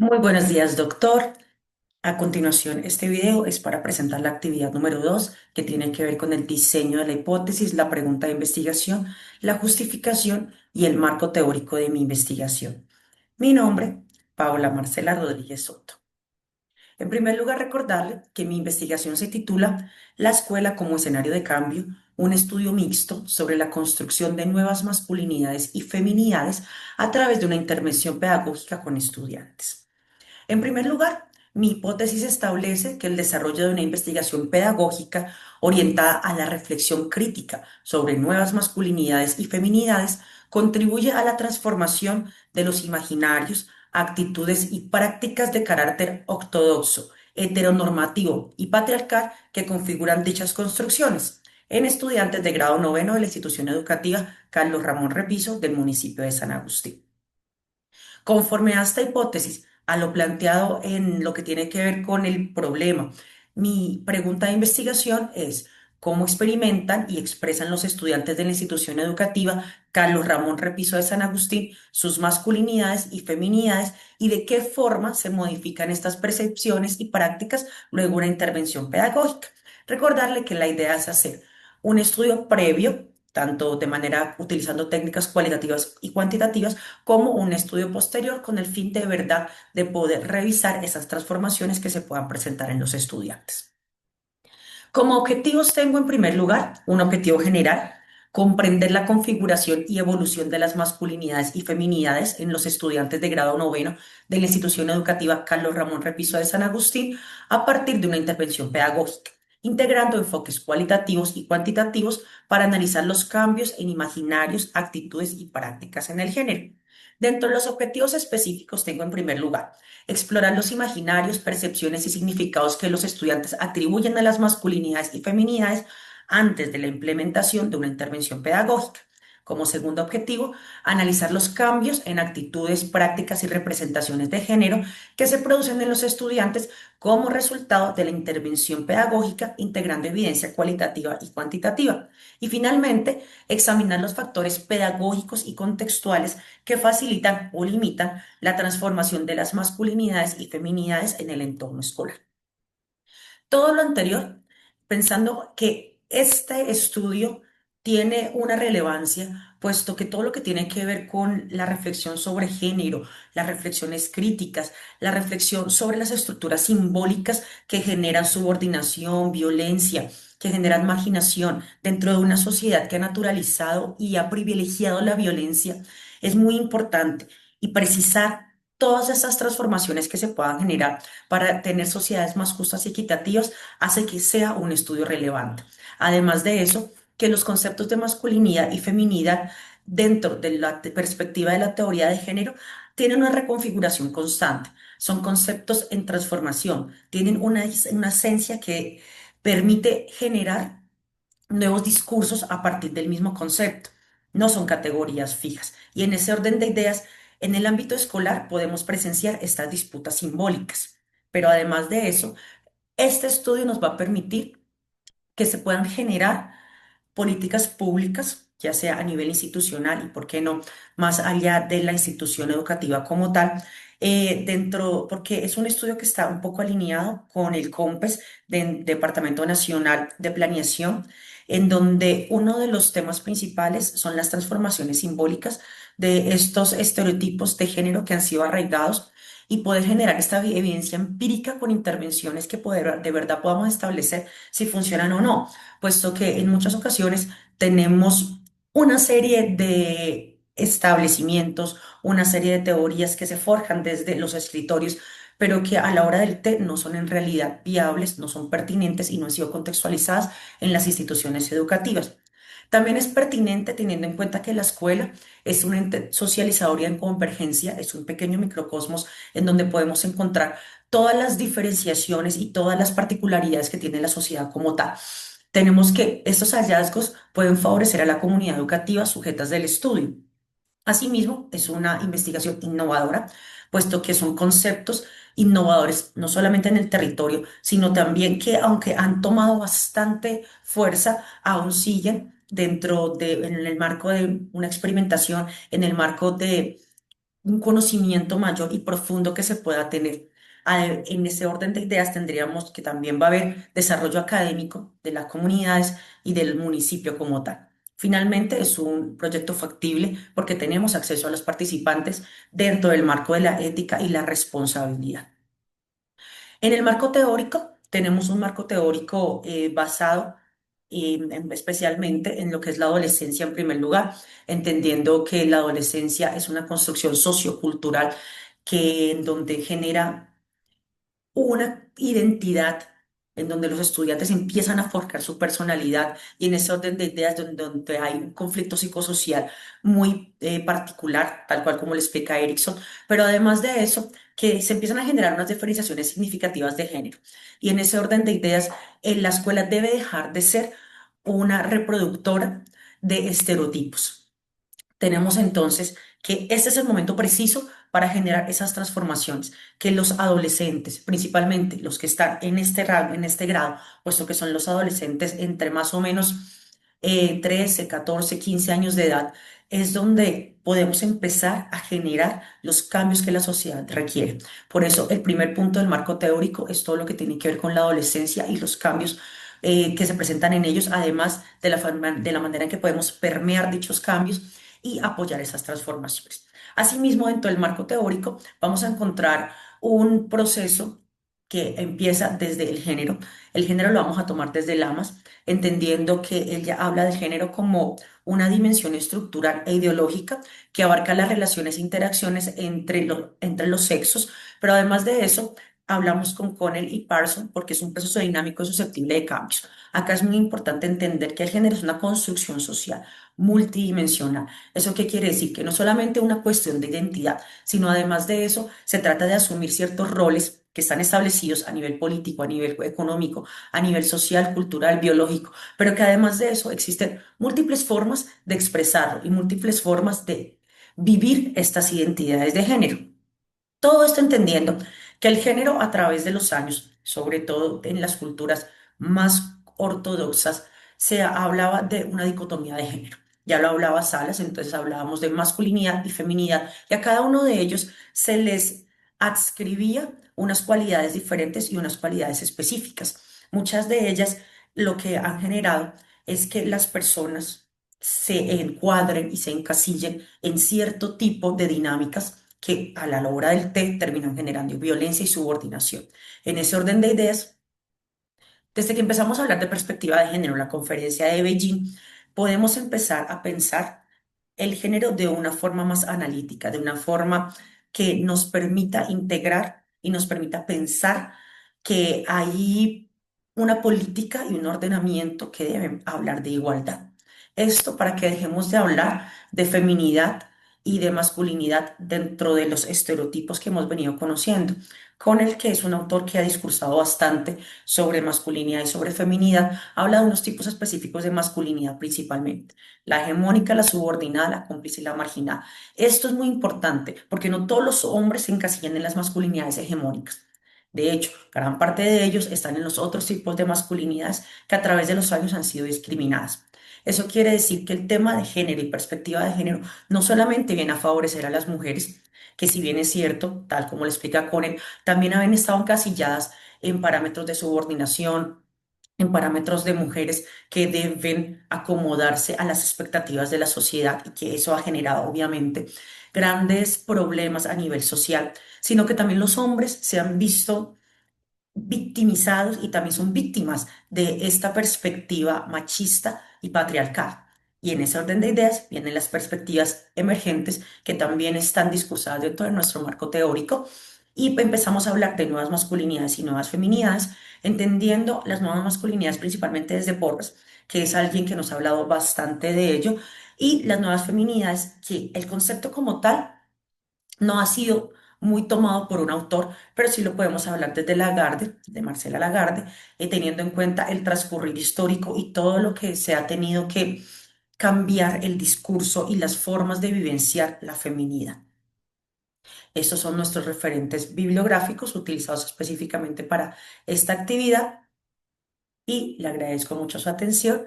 Muy buenos días, doctor. A continuación, este video es para presentar la actividad número 2, que tiene que ver con el diseño de la hipótesis, la pregunta de investigación, la justificación y el marco teórico de mi investigación. Mi nombre, Paola Marcela Rodríguez Soto. En primer lugar, recordarle que mi investigación se titula La escuela como escenario de cambio, un estudio mixto sobre la construcción de nuevas masculinidades y feminidades a través de una intervención pedagógica con estudiantes. En primer lugar, mi hipótesis establece que el desarrollo de una investigación pedagógica orientada a la reflexión crítica sobre nuevas masculinidades y feminidades contribuye a la transformación de los imaginarios, actitudes y prácticas de carácter ortodoxo, heteronormativo y patriarcal que configuran dichas construcciones en estudiantes de grado noveno de la institución educativa Carlos Ramón Repiso del municipio de San Agustín. Conforme a esta hipótesis, a lo planteado en lo que tiene que ver con el problema, mi pregunta de investigación es cómo experimentan y expresan los estudiantes de la institución educativa Carlos Ramón Repiso de San Agustín sus masculinidades y feminidades y de qué forma se modifican estas percepciones y prácticas luego de una intervención pedagógica. Recordarle que la idea es hacer un estudio previo, tanto de manera utilizando técnicas cualitativas y cuantitativas, como un estudio posterior con el fin de verdad de poder revisar esas transformaciones que se puedan presentar en los estudiantes. Como objetivos tengo en primer lugar un objetivo general, comprender la configuración y evolución de las masculinidades y feminidades en los estudiantes de grado noveno de la institución educativa Carlos Ramón Repiso de San Agustín a partir de una intervención pedagógica, integrando enfoques cualitativos y cuantitativos para analizar los cambios en imaginarios, actitudes y prácticas en el género. Dentro de los objetivos específicos tengo en primer lugar explorar los imaginarios, percepciones y significados que los estudiantes atribuyen a las masculinidades y feminidades antes de la implementación de una intervención pedagógica. Como segundo objetivo, analizar los cambios en actitudes, prácticas y representaciones de género que se producen en los estudiantes como resultado de la intervención pedagógica, integrando evidencia cualitativa y cuantitativa. Y finalmente, examinar los factores pedagógicos y contextuales que facilitan o limitan la transformación de las masculinidades y feminidades en el entorno escolar. Todo lo anterior, pensando que este estudio tiene una relevancia, puesto que todo lo que tiene que ver con la reflexión sobre género, las reflexiones críticas, la reflexión sobre las estructuras simbólicas que generan subordinación, violencia, que generan marginación dentro de una sociedad que ha naturalizado y ha privilegiado la violencia, es muy importante y precisar todas esas transformaciones que se puedan generar para tener sociedades más justas y equitativas hace que sea un estudio relevante. Además de eso, que los conceptos de masculinidad y feminidad dentro de la perspectiva de la teoría de género tienen una reconfiguración constante. Son conceptos en transformación, tienen una esencia que permite generar nuevos discursos a partir del mismo concepto. No son categorías fijas. Y en ese orden de ideas, en el ámbito escolar podemos presenciar estas disputas simbólicas. Pero además de eso, este estudio nos va a permitir que se puedan generar políticas públicas, ya sea a nivel institucional y, por qué no, más allá de la institución educativa como tal, porque es un estudio que está un poco alineado con el COMPES del Departamento Nacional de Planeación, en donde uno de los temas principales son las transformaciones simbólicas de estos estereotipos de género que han sido arraigados y poder generar esta evidencia empírica con intervenciones que de verdad podamos establecer si funcionan o no, puesto que en muchas ocasiones tenemos una serie de establecimientos, una serie de teorías que se forjan desde los escritorios, pero que a la hora del té no son en realidad viables, no son pertinentes y no han sido contextualizadas en las instituciones educativas. También es pertinente teniendo en cuenta que la escuela es un ente socializador y en convergencia, es un pequeño microcosmos en donde podemos encontrar todas las diferenciaciones y todas las particularidades que tiene la sociedad como tal. Tenemos que estos hallazgos pueden favorecer a la comunidad educativa sujetas del estudio. Asimismo, es una investigación innovadora, puesto que son conceptos innovadores no solamente en el territorio, sino también que, aunque han tomado bastante fuerza, aún siguen en el marco de una experimentación, en el marco de un conocimiento mayor y profundo que se pueda tener. En ese orden de ideas tendríamos que también va a haber desarrollo académico de las comunidades y del municipio como tal. Finalmente, es un proyecto factible porque tenemos acceso a los participantes dentro del marco de la ética y la responsabilidad. En el marco teórico, tenemos un marco teórico basado especialmente en lo que es la adolescencia en primer lugar, entendiendo que la adolescencia es una construcción sociocultural que en donde genera una identidad en donde los estudiantes empiezan a forjar su personalidad y en ese orden de ideas donde hay un conflicto psicosocial muy particular, tal cual como lo explica Erickson, pero además de eso, que se empiezan a generar unas diferenciaciones significativas de género. Y en ese orden de ideas, la escuela debe dejar de ser una reproductora de estereotipos. Tenemos entonces que este es el momento preciso para generar esas transformaciones, que los adolescentes, principalmente los que están en este grado, puesto que son los adolescentes entre más o menos 13, 14, 15 años de edad, es donde podemos empezar a generar los cambios que la sociedad requiere. Por eso, el primer punto del marco teórico es todo lo que tiene que ver con la adolescencia y los cambios que se presentan en ellos, además de de la manera en que podemos permear dichos cambios y apoyar esas transformaciones. Asimismo, dentro del marco teórico, vamos a encontrar un proceso que empieza desde el género. El género lo vamos a tomar desde Lamas, entendiendo que ella habla del género como una dimensión estructural e ideológica que abarca las relaciones e interacciones entre los sexos, pero además de eso, hablamos con Connell y Parson porque es un proceso dinámico y susceptible de cambios. Acá es muy importante entender que el género es una construcción social multidimensional. ¿Eso qué quiere decir? Que no solamente una cuestión de identidad, sino además de eso, se trata de asumir ciertos roles que están establecidos a nivel político, a nivel económico, a nivel social, cultural, biológico, pero que además de eso existen múltiples formas de expresarlo y múltiples formas de vivir estas identidades de género. Todo esto entendiendo que el género a través de los años, sobre todo en las culturas más ortodoxas, se hablaba de una dicotomía de género. Ya lo hablaba Salas, entonces hablábamos de masculinidad y feminidad, y a cada uno de ellos se les adscribía unas cualidades diferentes y unas cualidades específicas. Muchas de ellas lo que han generado es que las personas se encuadren y se encasillen en cierto tipo de dinámicas que a la hora del té terminan generando violencia y subordinación. En ese orden de ideas, desde que empezamos a hablar de perspectiva de género en la conferencia de Beijing, podemos empezar a pensar el género de una forma más analítica, de una forma que nos permita integrar y nos permita pensar que hay una política y un ordenamiento que deben hablar de igualdad. Esto para que dejemos de hablar de feminidad y de masculinidad dentro de los estereotipos que hemos venido conociendo. Con el que es un autor que ha discursado bastante sobre masculinidad y sobre feminidad, habla de unos tipos específicos de masculinidad principalmente: la hegemónica, la subordinada, la cómplice y la marginada. Esto es muy importante porque no todos los hombres se encasillan en las masculinidades hegemónicas. De hecho, gran parte de ellos están en los otros tipos de masculinidades que a través de los años han sido discriminadas. Eso quiere decir que el tema de género y perspectiva de género no solamente viene a favorecer a las mujeres, que si bien es cierto, tal como le explica Conen, también habían estado encasilladas en parámetros de subordinación, en parámetros de mujeres que deben acomodarse a las expectativas de la sociedad y que eso ha generado obviamente grandes problemas a nivel social, sino que también los hombres se han visto victimizados y también son víctimas de esta perspectiva machista y patriarcal. Y en ese orden de ideas vienen las perspectivas emergentes que también están discursadas dentro de nuestro marco teórico y empezamos a hablar de nuevas masculinidades y nuevas feminidades, entendiendo las nuevas masculinidades principalmente desde Porras, que es alguien que nos ha hablado bastante de ello, y las nuevas feminidades, que el concepto como tal no ha sido muy tomado por un autor, pero sí lo podemos hablar desde Lagarde, de Marcela Lagarde, teniendo en cuenta el transcurrir histórico y todo lo que se ha tenido que cambiar el discurso y las formas de vivenciar la feminidad. Estos son nuestros referentes bibliográficos utilizados específicamente para esta actividad y le agradezco mucho su atención